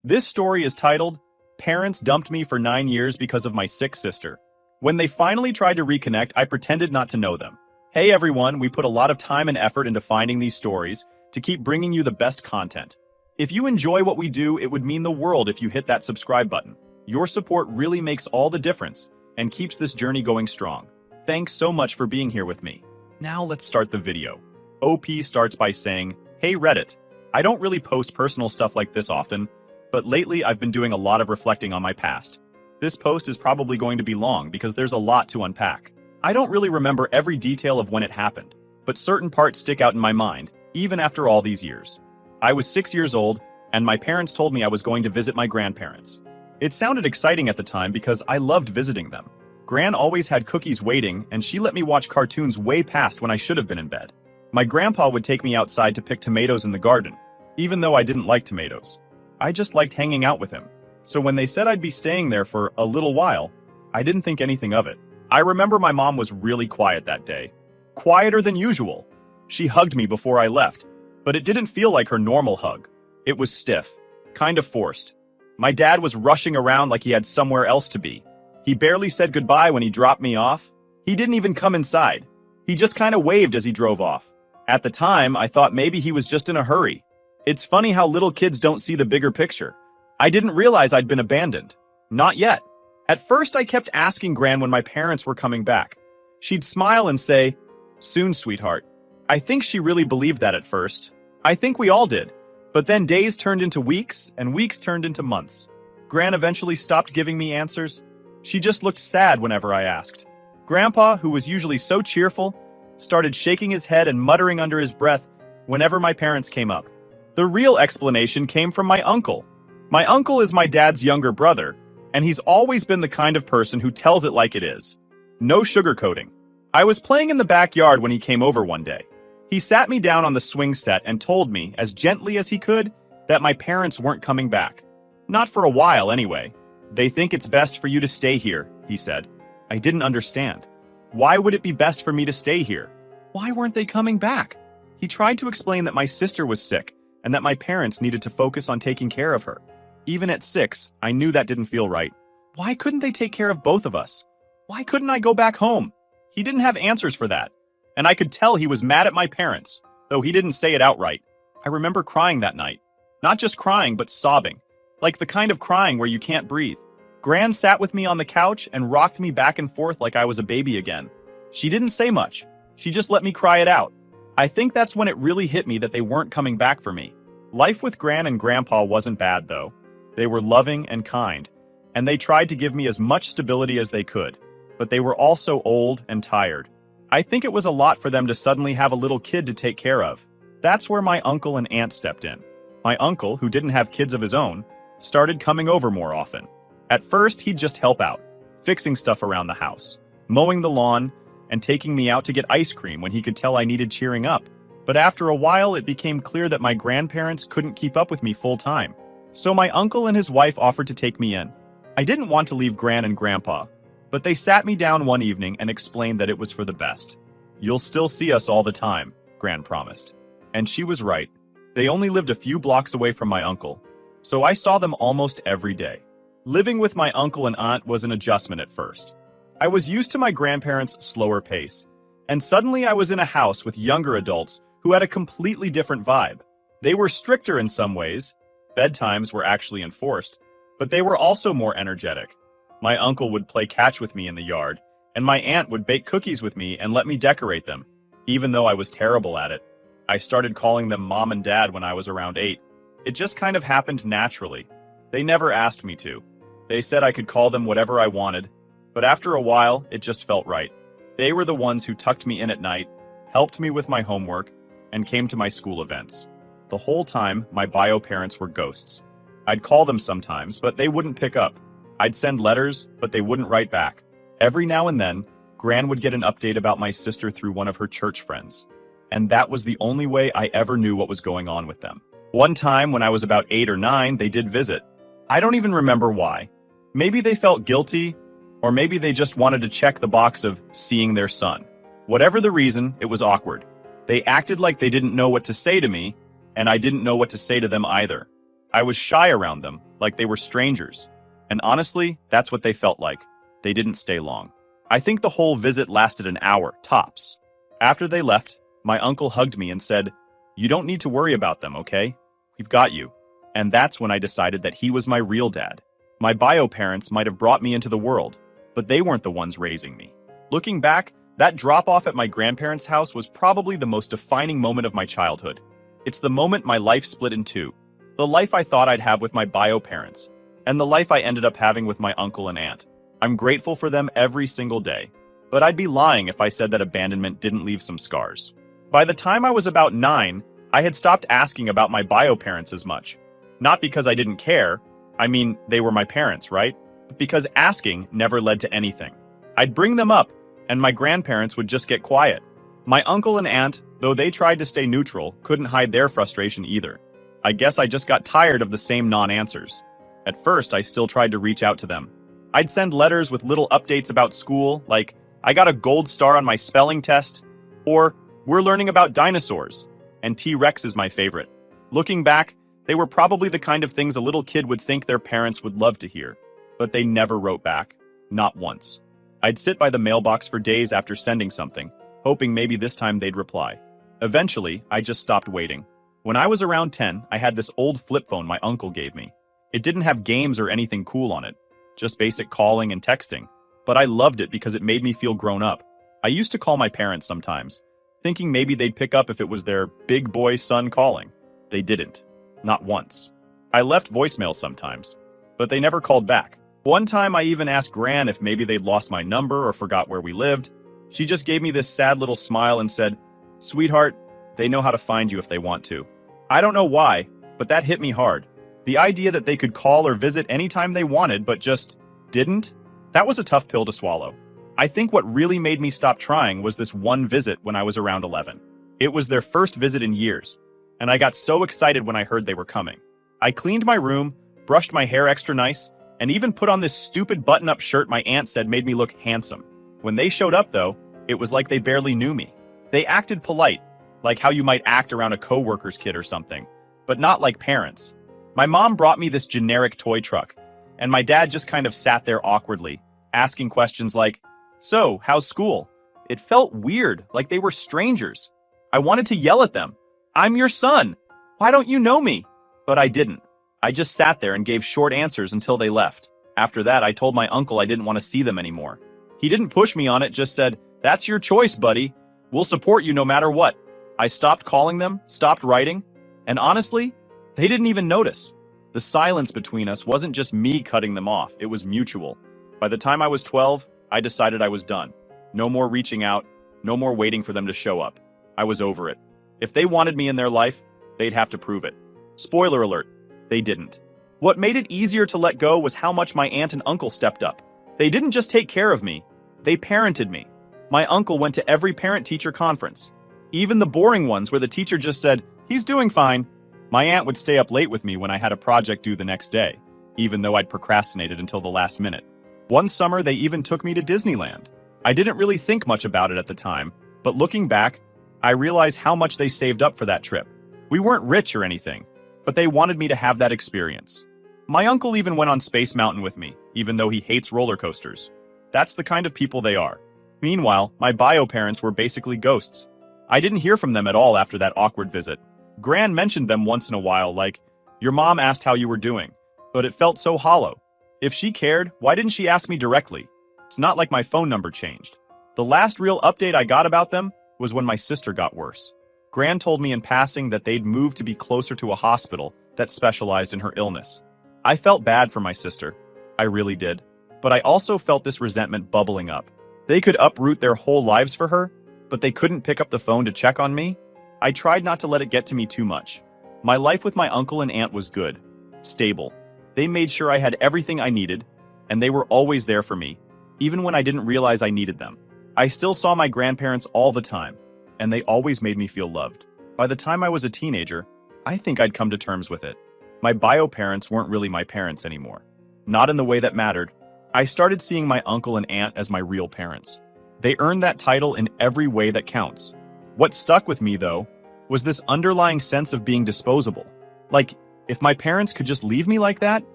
This story is titled, Parents Dumped Me for 9 Years Because of My Sick Sister. When they finally tried to reconnect, I pretended not to know them. Hey everyone, we put a lot of time and effort into finding these stories to keep bringing you the best content. If you enjoy what we do, it would mean the world if you hit that subscribe button. Your support really makes all the difference and keeps this journey going strong. Thanks so much for being here with me. Now let's start the video. OP starts by saying, Hey Reddit, I don't really post personal stuff like this often, but lately I've been doing a lot of reflecting on my past. This post is probably going to be long because there's a lot to unpack. I don't really remember every detail of when it happened, but certain parts stick out in my mind, even after all these years. I was 6 years old, and my parents told me I was going to visit my grandparents. It sounded exciting at the time because I loved visiting them. Gran always had cookies waiting, and she let me watch cartoons way past when I should have been in bed. My grandpa would take me outside to pick tomatoes in the garden, even though I didn't like tomatoes. I just liked hanging out with him. So when they said I'd be staying there for a little while, I didn't think anything of it. I remember my mom was really quiet that day. Quieter than usual. She hugged me before I left, but it didn't feel like her normal hug. It was stiff, kind of forced. My dad was rushing around like he had somewhere else to be. He barely said goodbye when he dropped me off. He didn't even come inside. He just kind of waved as he drove off. At the time, I thought maybe he was just in a hurry. It's funny how little kids don't see the bigger picture. I didn't realize I'd been abandoned. Not yet. At first, I kept asking Gran when my parents were coming back. She'd smile and say, Soon, sweetheart. I think she really believed that at first. I think we all did. But then days turned into weeks, and weeks turned into months. Gran eventually stopped giving me answers. She just looked sad whenever I asked. Grandpa, who was usually so cheerful, started shaking his head and muttering under his breath whenever my parents came up. The real explanation came from my uncle. My uncle is my dad's younger brother, and he's always been the kind of person who tells it like it is. No sugarcoating. I was playing in the backyard when he came over one day. He sat me down on the swing set and told me, as gently as he could, that my parents weren't coming back. Not for a while, anyway. They think it's best for you to stay here, he said. I didn't understand. Why would it be best for me to stay here? Why weren't they coming back? He tried to explain that my sister was sick, and that my parents needed to focus on taking care of her. Even at 6, I knew that didn't feel right. Why couldn't they take care of both of us? Why couldn't I go back home? He didn't have answers for that, and I could tell he was mad at my parents, though he didn't say it outright. I remember crying that night. Not just crying, but sobbing. Like the kind of crying where you can't breathe. Gran sat with me on the couch and rocked me back and forth like I was a baby again. She didn't say much. She just let me cry it out. I think that's when it really hit me that they weren't coming back for me. Life with Gran and Grandpa wasn't bad, though. They were loving and kind, and they tried to give me as much stability as they could, but they were also old and tired. I think it was a lot for them to suddenly have a little kid to take care of. That's where my uncle and aunt stepped in. My uncle, who didn't have kids of his own, started coming over more often. At first, he'd just help out, fixing stuff around the house, mowing the lawn, and taking me out to get ice cream when he could tell I needed cheering up. But after a while, it became clear that my grandparents couldn't keep up with me full time. So my uncle and his wife offered to take me in. I didn't want to leave Gran and Grandpa, but they sat me down one evening and explained that it was for the best. You'll still see us all the time, Gran promised. And she was right. They only lived a few blocks away from my uncle, so I saw them almost every day. Living with my uncle and aunt was an adjustment at first. I was used to my grandparents' slower pace, and suddenly I was in a house with younger adults who had a completely different vibe. They were stricter in some ways. Bedtimes were actually enforced, but they were also more energetic. My uncle would play catch with me in the yard, and my aunt would bake cookies with me and let me decorate them, even though I was terrible at it. I started calling them Mom and Dad when I was around 8. It just kind of happened naturally. They never asked me to. They said I could call them whatever I wanted, but after a while, it just felt right. They were the ones who tucked me in at night, helped me with my homework, and came to my school events. The whole time, my bio parents were ghosts. I'd call them sometimes, but they wouldn't pick up. I'd send letters, but they wouldn't write back. Every now and then, Gran would get an update about my sister through one of her church friends. And that was the only way I ever knew what was going on with them. One time, when I was about 8 or 9, they did visit. I don't even remember why. Maybe they felt guilty, or maybe they just wanted to check the box of seeing their son. Whatever the reason, it was awkward. They acted like they didn't know what to say to me, and I didn't know what to say to them either. I was shy around them, like they were strangers. And honestly, that's what they felt like. They didn't stay long. I think the whole visit lasted an hour, tops. After they left, my uncle hugged me and said, "You don't need to worry about them, okay? We've got you." And that's when I decided that he was my real dad. My bio parents might have brought me into the world, but they weren't the ones raising me. Looking back, that drop-off at my grandparents' house was probably the most defining moment of my childhood. It's the moment my life split in two. The life I thought I'd have with my bio parents, and the life I ended up having with my uncle and aunt. I'm grateful for them every single day, but I'd be lying if I said that abandonment didn't leave some scars. By the time I was about 9, I had stopped asking about my bio parents as much. Not because I didn't care, I mean, they were my parents, right? But because asking never led to anything. I'd bring them up, and my grandparents would just get quiet. My uncle and aunt, though they tried to stay neutral, couldn't hide their frustration either. I guess I just got tired of the same non-answers. At first, I still tried to reach out to them. I'd send letters with little updates about school, like, "I got a gold star on my spelling test," or, "We're learning about dinosaurs," and T-Rex is my favorite. Looking back, they were probably the kind of things a little kid would think their parents would love to hear, but they never wrote back. Not once. I'd sit by the mailbox for days after sending something, hoping maybe this time they'd reply. Eventually, I just stopped waiting. When I was around 10, I had this old flip phone my uncle gave me. It didn't have games or anything cool on it, just basic calling and texting, but I loved it because it made me feel grown up. I used to call my parents sometimes, thinking maybe they'd pick up if it was their big boy son calling. They didn't. Not once. I left voicemails sometimes, but they never called back. One time I even asked Gran if maybe they'd lost my number or forgot where we lived. She just gave me this sad little smile and said, "Sweetheart, they know how to find you if they want to." I don't know why, but that hit me hard. The idea that they could call or visit anytime they wanted but just didn't, that was a tough pill to swallow. I think what really made me stop trying was this one visit when I was around 11. It was their first visit in years, and I got so excited when I heard they were coming. I cleaned my room, brushed my hair extra nice, and even put on this stupid button-up shirt my aunt said made me look handsome. When they showed up, though, it was like they barely knew me. They acted polite, like how you might act around a coworker's kid or something, but not like parents. My mom brought me this generic toy truck, and my dad just kind of sat there awkwardly, asking questions like, "So, how's school?" It felt weird, like they were strangers. I wanted to yell at them. "I'm your son. Why don't you know me?" But I didn't. I just sat there and gave short answers until they left. After that, I told my uncle I didn't want to see them anymore. He didn't push me on it, just said, "That's your choice, buddy. We'll support you no matter what." I stopped calling them, stopped writing, and honestly, they didn't even notice. The silence between us wasn't just me cutting them off, it was mutual. By the time I was 12, I decided I was done. No more reaching out, no more waiting for them to show up. I was over it. If they wanted me in their life, they'd have to prove it. Spoiler alert, they didn't. What made it easier to let go was how much my aunt and uncle stepped up. They didn't just take care of me, they parented me. My uncle went to every parent-teacher conference, even the boring ones where the teacher just said, "He's doing fine." My aunt would stay up late with me when I had a project due the next day, even though I'd procrastinated until the last minute. One summer, they even took me to Disneyland. I didn't really think much about it at the time, but looking back, I realize how much they saved up for that trip. We weren't rich or anything, but they wanted me to have that experience. My uncle even went on Space Mountain with me, even though he hates roller coasters. That's the kind of people they are. Meanwhile, my bio parents were basically ghosts. I didn't hear from them at all after that awkward visit. Gran mentioned them once in a while, like, "Your mom asked how you were doing," but it felt so hollow. If she cared, why didn't she ask me directly? It's not like my phone number changed. The last real update I got about them was when my sister got worse. Gran told me in passing that they'd moved to be closer to a hospital that specialized in her illness. I felt bad for my sister. I really did. But I also felt this resentment bubbling up. They could uproot their whole lives for her, but they couldn't pick up the phone to check on me? I tried not to let it get to me too much. My life with my uncle and aunt was good, stable. They made sure I had everything I needed, and they were always there for me, even when I didn't realize I needed them. I still saw my grandparents all the time, and they always made me feel loved. By the time I was a teenager, I think I'd come to terms with it. My bio parents weren't really my parents anymore. Not in the way that mattered. I started seeing my uncle and aunt as my real parents. They earned that title in every way that counts. What stuck with me, though, was this underlying sense of being disposable. Like, If my parents could just leave me like that,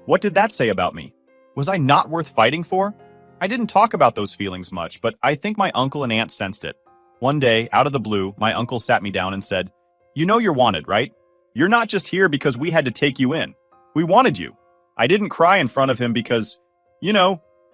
what did that say about me? Was I not worth fighting for? I didn't talk about those feelings much, but I think my uncle and aunt sensed it. One day, out of the blue, my uncle sat me down and said, "You know you're wanted, right? You're not just here because we had to take you in. We wanted you." I didn't cry in front of him because,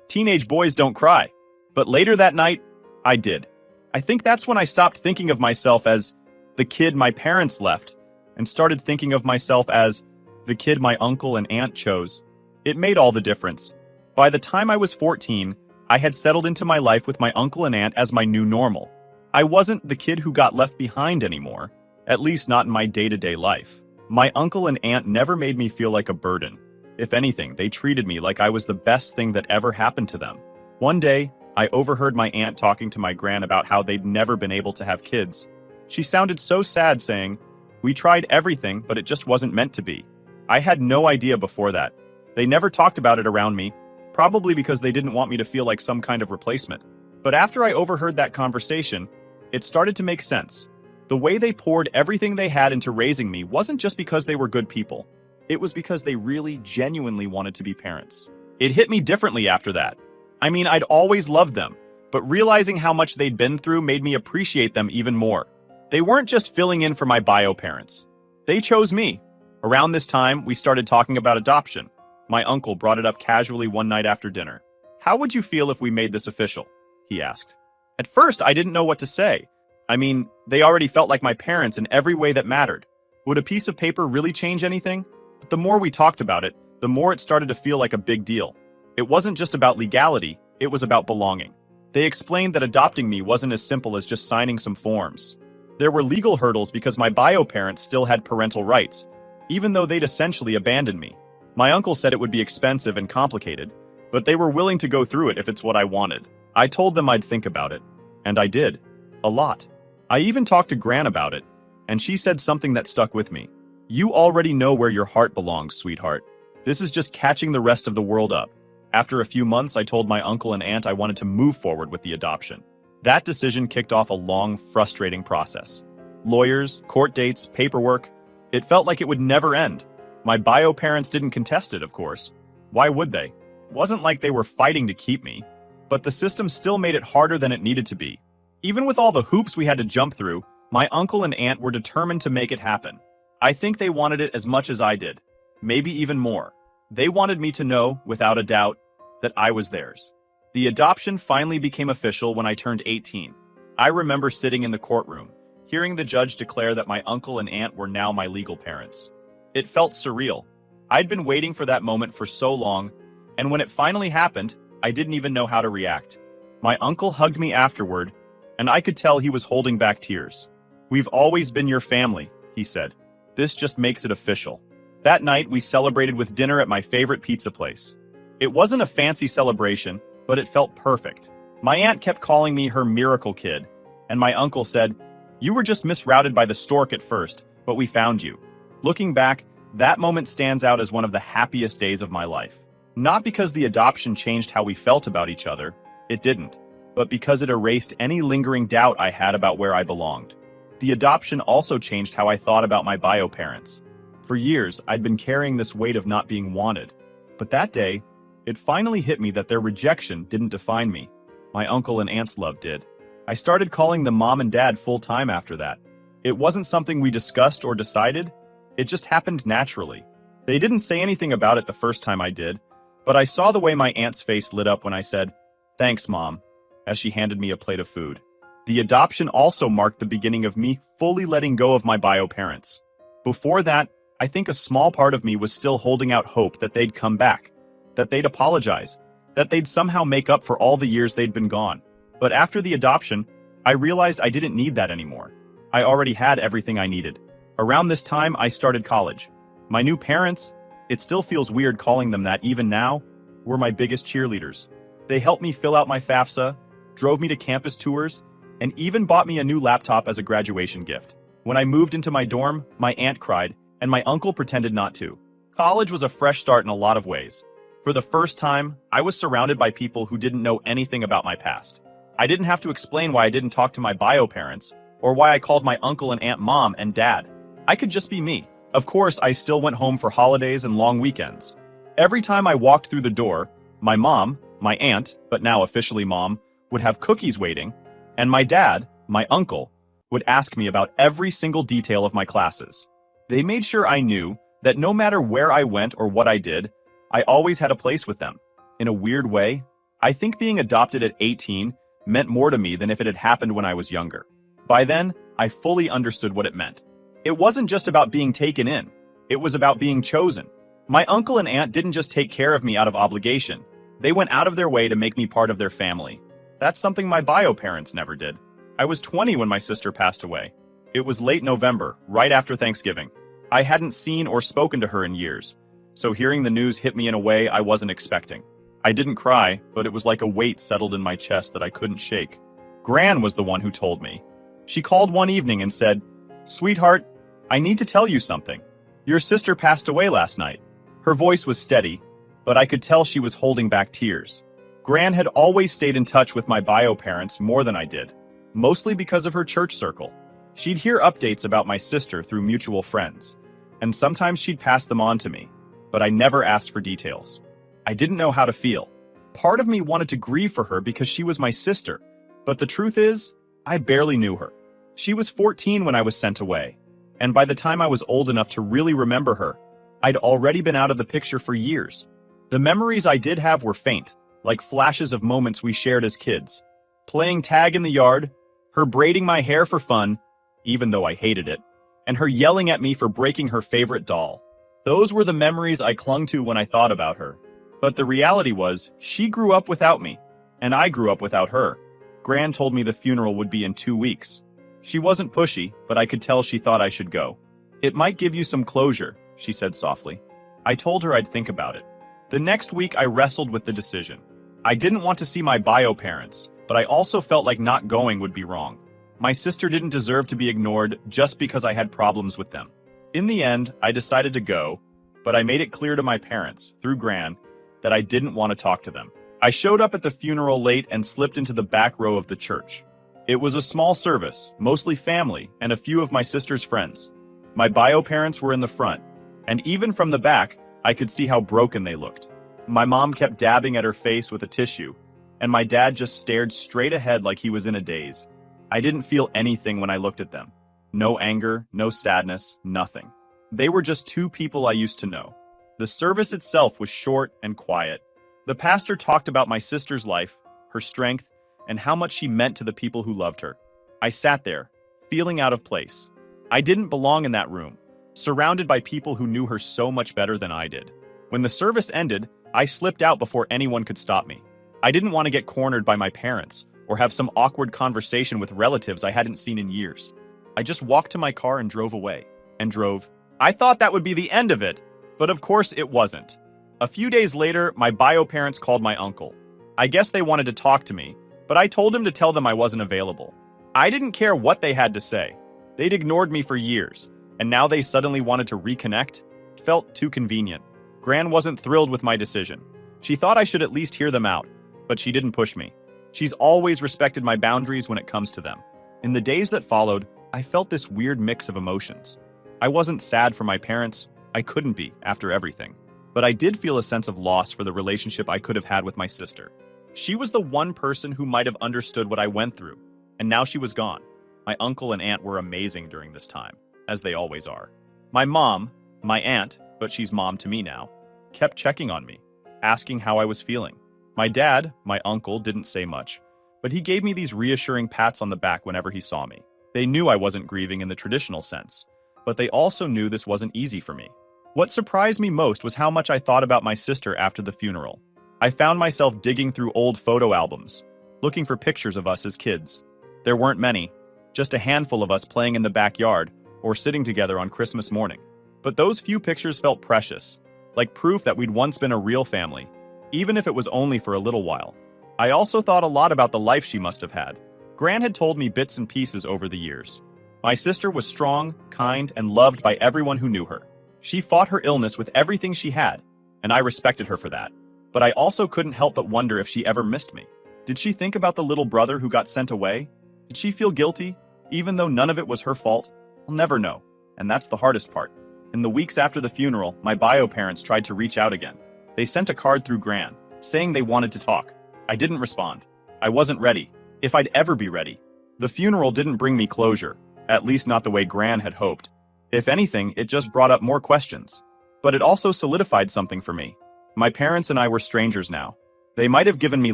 teenage boys don't cry. But later that night, I did. I think that's when I stopped thinking of myself as the kid my parents left and started thinking of myself as the kid my uncle and aunt chose. It made all the difference. By the time I was 14, I had settled into my life with my uncle and aunt as my new normal. I wasn't the kid who got left behind anymore, at least not in my day-to-day life. My uncle and aunt never made me feel like a burden. If anything, they treated me like I was the best thing that ever happened to them. One day, I overheard my aunt talking to my gran about how they'd never been able to have kids. She sounded so sad, saying, "We tried everything, but it just wasn't meant to be." I had no idea before that. They never talked about it around me, probably because they didn't want me to feel like some kind of replacement. But after I overheard that conversation, it started to make sense. The way they poured everything they had into raising me wasn't just because they were good people. It was because they really, genuinely wanted to be parents. It hit me differently after that. I mean, I'd always loved them, but realizing how much they'd been through made me appreciate them even more. They weren't just filling in for my bio parents. They chose me. Around this time, we started talking about adoption. My uncle brought it up casually one night after dinner. "How would you feel if we made this official?" he asked. At first, I didn't know what to say. I mean, they already felt like my parents in every way that mattered. Would a piece of paper really change anything? But the more we talked about it, the more it started to feel like a big deal. It wasn't just about legality, it was about belonging. They explained that adopting me wasn't as simple as just signing some forms. There were legal hurdles because my bio parents still had parental rights, even though they'd essentially abandoned me. My uncle said it would be expensive and complicated, but they were willing to go through it if it's what I wanted. I told them I'd think about it, and I did. A lot. I even talked to Gran about it, and she said something that stuck with me. "You already know where your heart belongs, sweetheart. This is just catching the rest of the world up." After a few months, I told my uncle and aunt I wanted to move forward with the adoption. That decision kicked off a long, frustrating process. Lawyers, court dates, paperwork. It felt like it would never end. My bio parents didn't contest it, of course. Why would they? It wasn't like they were fighting to keep me. But the system still made it harder than it needed to be. Even with all the hoops we had to jump through, my uncle and aunt were determined to make it happen. I think they wanted it as much as I did, maybe even more. They wanted me to know, without a doubt, that I was theirs. The adoption finally became official when I turned 18. I remember sitting in the courtroom, hearing the judge declare that my uncle and aunt were now my legal parents. It felt surreal. I'd been waiting for that moment for so long, and when it finally happened, I didn't even know how to react. My uncle hugged me afterward, and I could tell he was holding back tears. "We've always been your family," he said. "This just makes it official." That night, we celebrated with dinner at my favorite pizza place. It wasn't a fancy celebration, but it felt perfect. My aunt kept calling me her miracle kid, and my uncle said, "You were just misrouted by the stork at first, but we found you." Looking back, that moment stands out as one of the happiest days of my life. Not because the adoption changed how we felt about each other, it didn't, but because it erased any lingering doubt I had about where I belonged. The adoption also changed how I thought about my bio parents. For years, I'd been carrying this weight of not being wanted. But that day, it finally hit me that their rejection didn't define me. My uncle and aunt's love did. I started calling them mom and dad full-time after that. It wasn't something we discussed or decided, it just happened naturally. They didn't say anything about it the first time I did, but I saw the way my aunt's face lit up when I said, "Thanks, Mom," as she handed me a plate of food. The adoption also marked the beginning of me fully letting go of my bio parents. Before that, I think a small part of me was still holding out hope that they'd come back, that they'd apologize, that they'd somehow make up for all the years they'd been gone. But after the adoption, I realized I didn't need that anymore. I already had everything I needed. Around this time, I started college. My new parents, it still feels weird calling them that even now, were my biggest cheerleaders. They helped me fill out my FAFSA, drove me to campus tours, and even bought me a new laptop as a graduation gift. When I moved into my dorm, my aunt cried, and my uncle pretended not to. College was a fresh start in a lot of ways. For the first time, I was surrounded by people who didn't know anything about my past. I didn't have to explain why I didn't talk to my bio parents, or why I called my uncle and aunt mom and dad. I could just be me, Of course, I still went home for holidays and long weekends. Every time I walked through the door, my mom, my aunt, but now officially mom, would have cookies waiting, and my dad, my uncle, would ask me about every single detail of my classes. They made sure I knew that no matter where I went or what I did, I always had a place with them. In a weird way, I think being adopted at 18 meant more to me than if it had happened when I was younger. By then, I fully understood what it meant. It wasn't just about being taken in, it was about being chosen. My uncle and aunt didn't just take care of me out of obligation, they went out of their way to make me part of their family. That's something my bio parents never did. I was 20 when my sister passed away. It was late November, right after Thanksgiving. I hadn't seen or spoken to her in years, so hearing the news hit me in a way I wasn't expecting. I didn't cry, but it was like a weight settled in my chest that I couldn't shake. Gran was the one who told me. She called one evening and said, "Sweetheart, I need to tell you something. Your sister passed away last night." Her voice was steady, but I could tell she was holding back tears. Gran had always stayed in touch with my bio parents more than I did, mostly because of her church circle. She'd hear updates about my sister through mutual friends, and sometimes she'd pass them on to me, but I never asked for details. I didn't know how to feel. Part of me wanted to grieve for her because she was my sister, but the truth is, I barely knew her. She was 14 when I was sent away, and by the time I was old enough to really remember her, I'd already been out of the picture for years. The memories I did have were faint, like flashes of moments we shared as kids. Playing tag in the yard, her braiding my hair for fun, even though I hated it, and her yelling at me for breaking her favorite doll. Those were the memories I clung to when I thought about her. But the reality was, she grew up without me, and I grew up without her. Gran told me the funeral would be in 2 weeks. She wasn't pushy, but I could tell she thought I should go. "It might give you some closure," she said softly. I told her I'd think about it. The next week I wrestled with the decision. I didn't want to see my bio parents, but I also felt like not going would be wrong. My sister didn't deserve to be ignored just because I had problems with them. In the end, I decided to go, but I made it clear to my parents, through Gran, that I didn't want to talk to them. I showed up at the funeral late and slipped into the back row of the church. It was a small service, mostly family, and a few of my sister's friends. My bio parents were in the front, and even from the back, I could see how broken they looked. My mom kept dabbing at her face with a tissue, and my dad just stared straight ahead like he was in a daze. I didn't feel anything when I looked at them. No anger, no sadness, nothing. They were just two people I used to know. The service itself was short and quiet. The pastor talked about my sister's life, her strength, and how much she meant to the people who loved her. I sat there, feeling out of place. I didn't belong in that room, surrounded by people who knew her so much better than I did. When the service ended, I slipped out before anyone could stop me. I didn't want to get cornered by my parents or have some awkward conversation with relatives I hadn't seen in years. I just walked to my car and drove away. And drove. I thought that would be the end of it, but of course it wasn't. A few days later, my bio parents called my uncle. I guess they wanted to talk to me, but I told him to tell them I wasn't available. I didn't care what they had to say. They'd ignored me for years, and now they suddenly wanted to reconnect? It felt too convenient. Gran wasn't thrilled with my decision. She thought I should at least hear them out, but she didn't push me. She's always respected my boundaries when it comes to them. In the days that followed, I felt this weird mix of emotions. I wasn't sad for my parents. I couldn't be, after everything. But I did feel a sense of loss for the relationship I could have had with my sister. She was the one person who might have understood what I went through, and now she was gone. My uncle and aunt were amazing during this time, as they always are. My mom, my aunt, but she's mom to me now, kept checking on me, asking how I was feeling. My dad, my uncle, didn't say much, but he gave me these reassuring pats on the back whenever he saw me. They knew I wasn't grieving in the traditional sense, but they also knew this wasn't easy for me. What surprised me most was how much I thought about my sister after the funeral. I found myself digging through old photo albums, looking for pictures of us as kids. There weren't many, just a handful of us playing in the backyard or sitting together on Christmas morning. But those few pictures felt precious, like proof that we'd once been a real family, even if it was only for a little while. I also thought a lot about the life she must have had. Gran had told me bits and pieces over the years. My sister was strong, kind, and loved by everyone who knew her. She fought her illness with everything she had, and I respected her for that. But I also couldn't help but wonder if she ever missed me. Did she think about the little brother who got sent away? Did she feel guilty, even though none of it was her fault? I'll never know, and that's the hardest part. In the weeks after the funeral, my bio parents tried to reach out again. They sent a card through Gran, saying they wanted to talk. I didn't respond. I wasn't ready, if I'd ever be ready. The funeral didn't bring me closure, at least not the way Gran had hoped. If anything, it just brought up more questions. But it also solidified something for me. My parents and I were strangers now. They might have given me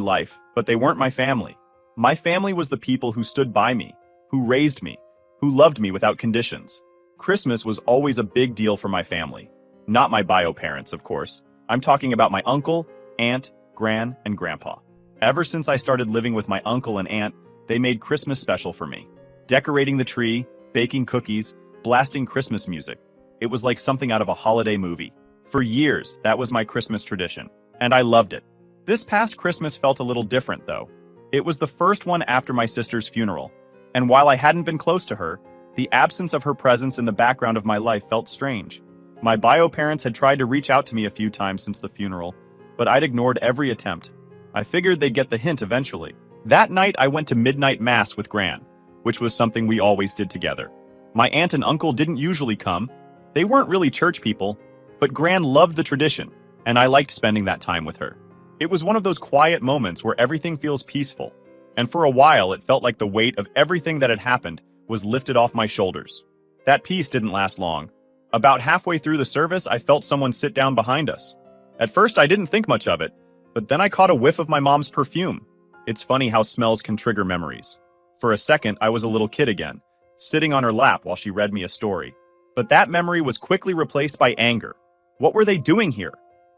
life, but they weren't my family. My family was the people who stood by me, who raised me, who loved me without conditions. Christmas was always a big deal for my family. Not my bio parents, of course. I'm talking about my uncle, aunt, gran, and grandpa. Ever since I started living with my uncle and aunt, they made Christmas special for me. Decorating the tree, baking cookies, blasting Christmas music. It was like something out of a holiday movie. For years, that was my Christmas tradition, and I loved it. This past Christmas felt a little different, though. It was the first one after my sister's funeral, and while I hadn't been close to her, the absence of her presence in the background of my life felt strange. My bio parents had tried to reach out to me a few times since the funeral, but I'd ignored every attempt. I figured they'd get the hint eventually. That night, I went to midnight mass with Gran, which was something we always did together. My aunt and uncle didn't usually come. They weren't really church people, but Gran loved the tradition, and I liked spending that time with her. It was one of those quiet moments where everything feels peaceful, and for a while it felt like the weight of everything that had happened was lifted off my shoulders. That peace didn't last long. About halfway through the service, I felt someone sit down behind us. At first, I didn't think much of it, but then I caught a whiff of my mom's perfume. It's funny how smells can trigger memories. For a second, I was a little kid again, sitting on her lap while she read me a story. But that memory was quickly replaced by anger. What were they doing here?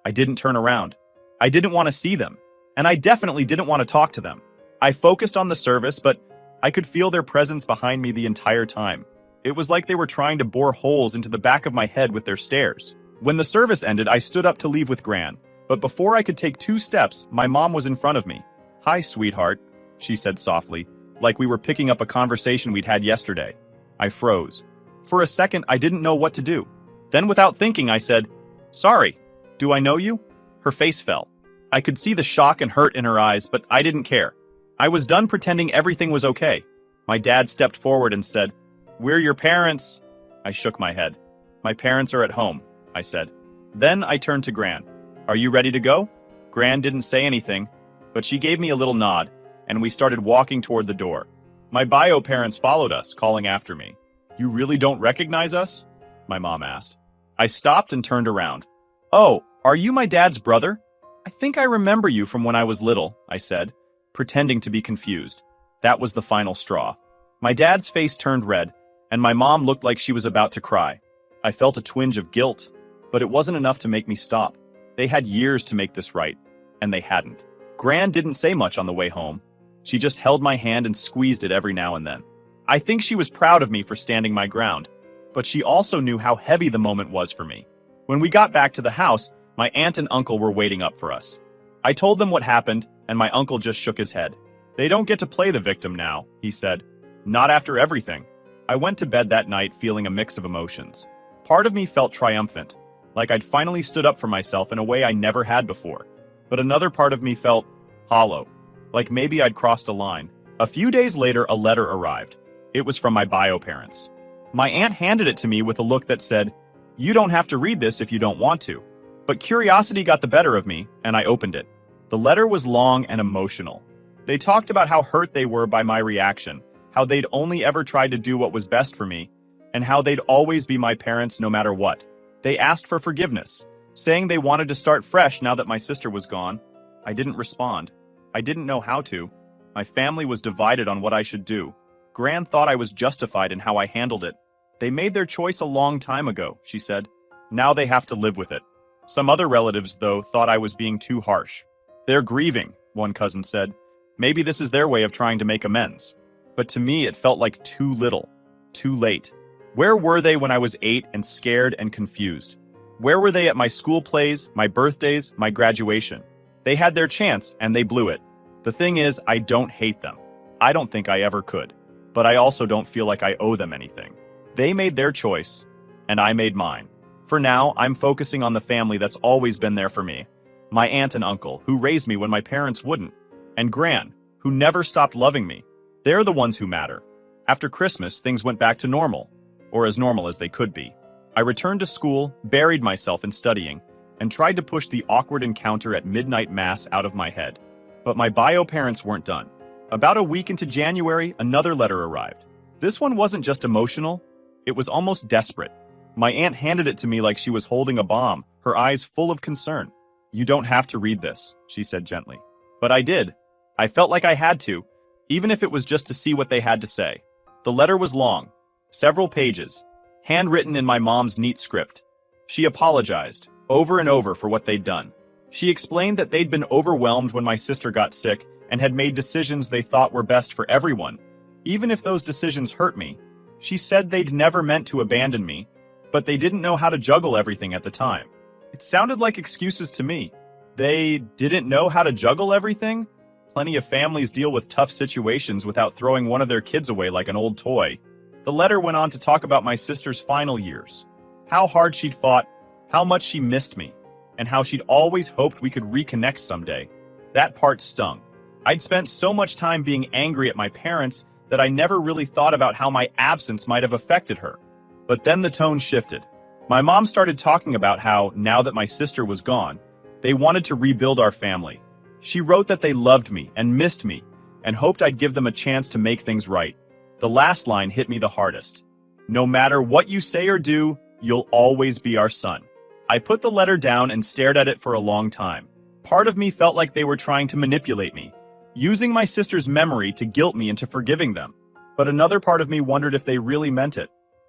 I didn't turn around. I didn't want to see them, and I definitely didn't want to talk to them. I focused on the service, but I could feel their presence behind me the entire time. It was like they were trying to bore holes into the back of my head with their stares. When the service ended, I stood up to leave with Gran, but before I could take 2 steps, my mom was in front of me. "Hi, sweetheart," she said softly, like we were picking up a conversation we'd had yesterday. I froze. For a second, I didn't know what to do. Then without thinking, I said, "Sorry, do I know you?" Her face fell. I could see the shock and hurt in her eyes, but I didn't care. I was done pretending everything was okay. My dad stepped forward and said, "We're your parents." I shook my head. "My parents are at home," I said. Then I turned to Gran. "Are you ready to go?" Gran didn't say anything, but she gave me a little nod, and we started walking toward the door. My bio parents followed us, calling after me. "You really don't recognize us?" my mom asked. I stopped and turned around. "Oh, are you my dad's brother? I think I remember you from when I was little," I said, pretending to be confused. That was the final straw. My dad's face turned red, and my mom looked like she was about to cry. I felt a twinge of guilt, but it wasn't enough to make me stop. They had years to make this right, and they hadn't. Gran didn't say much on the way home. She just held my hand and squeezed it every now and then. I think she was proud of me for standing my ground, but she also knew how heavy the moment was for me. When we got back to the house, my aunt and uncle were waiting up for us. I told them what happened, and my uncle just shook his head. "They don't get to play the victim now," he said. "Not after everything." I went to bed that night feeling a mix of emotions. Part of me felt triumphant, like I'd finally stood up for myself in a way I never had before. But another part of me felt hollow, like maybe I'd crossed a line. A few days later, a letter arrived. It was from my bio parents. My aunt handed it to me with a look that said, "You don't have to read this if you don't want to." But curiosity got the better of me, and I opened it. The letter was long and emotional. They talked about how hurt they were by my reaction, how they'd only ever tried to do what was best for me, and how they'd always be my parents no matter what. They asked for forgiveness, saying they wanted to start fresh now that my sister was gone. I didn't respond. I didn't know how to. My family was divided on what I should do. Gran thought I was justified in how I handled it. "They made their choice a long time ago," she said. "Now they have to live with it." Some other relatives, though, thought I was being too harsh. "They're grieving," one cousin said. "Maybe this is their way of trying to make amends." But to me, it felt like too little, too late. Where were they when I was 8 and scared and confused? Where were they at my school plays, my birthdays, my graduation? They had their chance, and they blew it. The thing is, I don't hate them. I don't think I ever could. But I also don't feel like I owe them anything. They made their choice, and I made mine. For now, I'm focusing on the family that's always been there for me. My aunt and uncle, who raised me when my parents wouldn't. And Gran, who never stopped loving me. They're the ones who matter. After Christmas, things went back to normal. Or as normal as they could be. I returned to school, buried myself in studying, and tried to push the awkward encounter at midnight mass out of my head. But my bio parents weren't done. About a week into January, another letter arrived. This one wasn't just emotional, it was almost desperate. My aunt handed it to me like she was holding a bomb, her eyes full of concern. "You don't have to read this," she said gently. But I did. I felt like I had to, even if it was just to see what they had to say. The letter was long, several pages, handwritten in my mom's neat script. She apologized, over and over, for what they'd done. She explained that they'd been overwhelmed when my sister got sick and had made decisions they thought were best for everyone, even if those decisions hurt me. She said they'd never meant to abandon me, but they didn't know how to juggle everything at the time. It sounded like excuses to me. They didn't know how to juggle everything? Plenty of families deal with tough situations without throwing one of their kids away like an old toy. The letter went on to talk about my sister's final years, how hard she'd fought, how much she missed me, and how she'd always hoped we could reconnect someday. That part stung. I'd spent so much time being angry at my parents that I never really thought about how my absence might have affected her. But then the tone shifted. My mom started talking about how, now that my sister was gone, they wanted to rebuild our family. She wrote that they loved me and missed me and hoped I'd give them a chance to make things right. The last line hit me the hardest. "No matter what you say or do, you'll always be our son." I put the letter down and stared at it for a long time. Part of me felt like they were trying to manipulate me, using my sister's memory to guilt me into forgiving them. But another part of me wondered if they really meant it.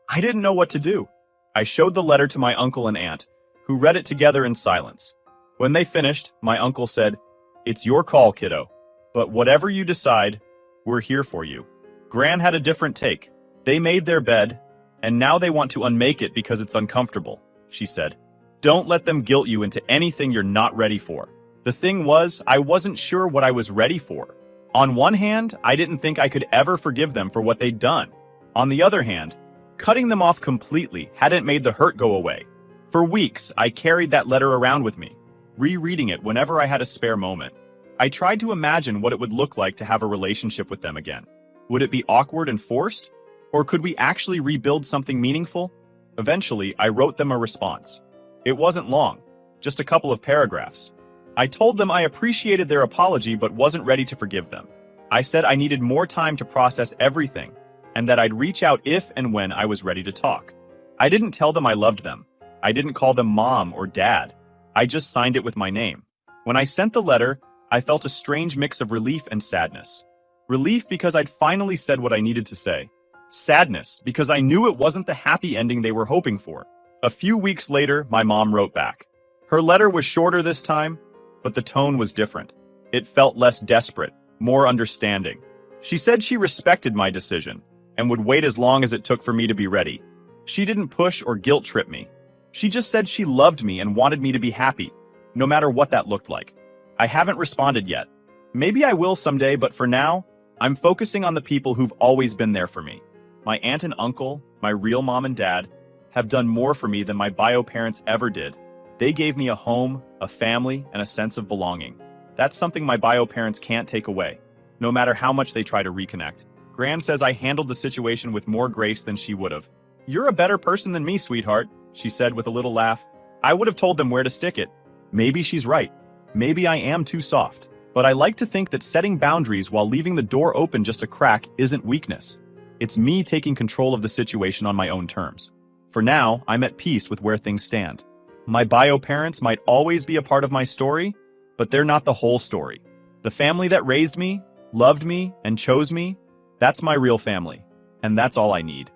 I didn't know what to do. I showed the letter to my uncle and aunt, who read it together in silence. When they finished, my uncle said, "It's your call, kiddo. But whatever you decide, we're here for you." Gran had a different take. "They made their bed, and now they want to unmake it because it's uncomfortable," she said. "Don't let them guilt you into anything you're not ready for." The thing was, I wasn't sure what I was ready for. On one hand, I didn't think I could ever forgive them for what they'd done. On the other hand, cutting them off completely hadn't made the hurt go away. For weeks, I carried that letter around with me, rereading it whenever I had a spare moment. I tried to imagine what it would look like to have a relationship with them again. Would it be awkward and forced? Or could we actually rebuild something meaningful? Eventually, I wrote them a response. It wasn't long, just a couple of paragraphs. I told them I appreciated their apology but wasn't ready to forgive them. I said I needed more time to process everything, and that I'd reach out if and when I was ready to talk. I didn't tell them I loved them. I didn't call them mom or dad. I just signed it with my name. When I sent the letter, I felt a strange mix of relief and sadness. Relief because I'd finally said what I needed to say. Sadness because I knew it wasn't the happy ending they were hoping for. A few weeks later, my mom wrote back. Her letter was shorter this time, but the tone was different. It felt less desperate, more understanding. She said she respected my decision and would wait as long as it took for me to be ready. She didn't push or guilt trip me. She just said she loved me and wanted me to be happy, no matter what that looked like. I haven't responded yet. Maybe I will someday, but for now, I'm focusing on the people who've always been there for me. My aunt and uncle, my real mom and dad, have done more for me than my bio parents ever did. They gave me a home, a family, and a sense of belonging. That's something my bio parents can't take away, no matter how much they try to reconnect. Gran says I handled the situation with more grace than she would have. "You're a better person than me, sweetheart," she said with a little laugh. I would have told them where to stick it. Maybe she's right. Maybe I am too soft. But I like to think that setting boundaries while leaving the door open just a crack isn't weakness. It's me taking control of the situation on my own terms. For now, I'm at peace with where things stand. My bio parents might always be a part of my story, but they're not the whole story. The family that raised me, loved me, and chose me, that's my real family. And that's all I need.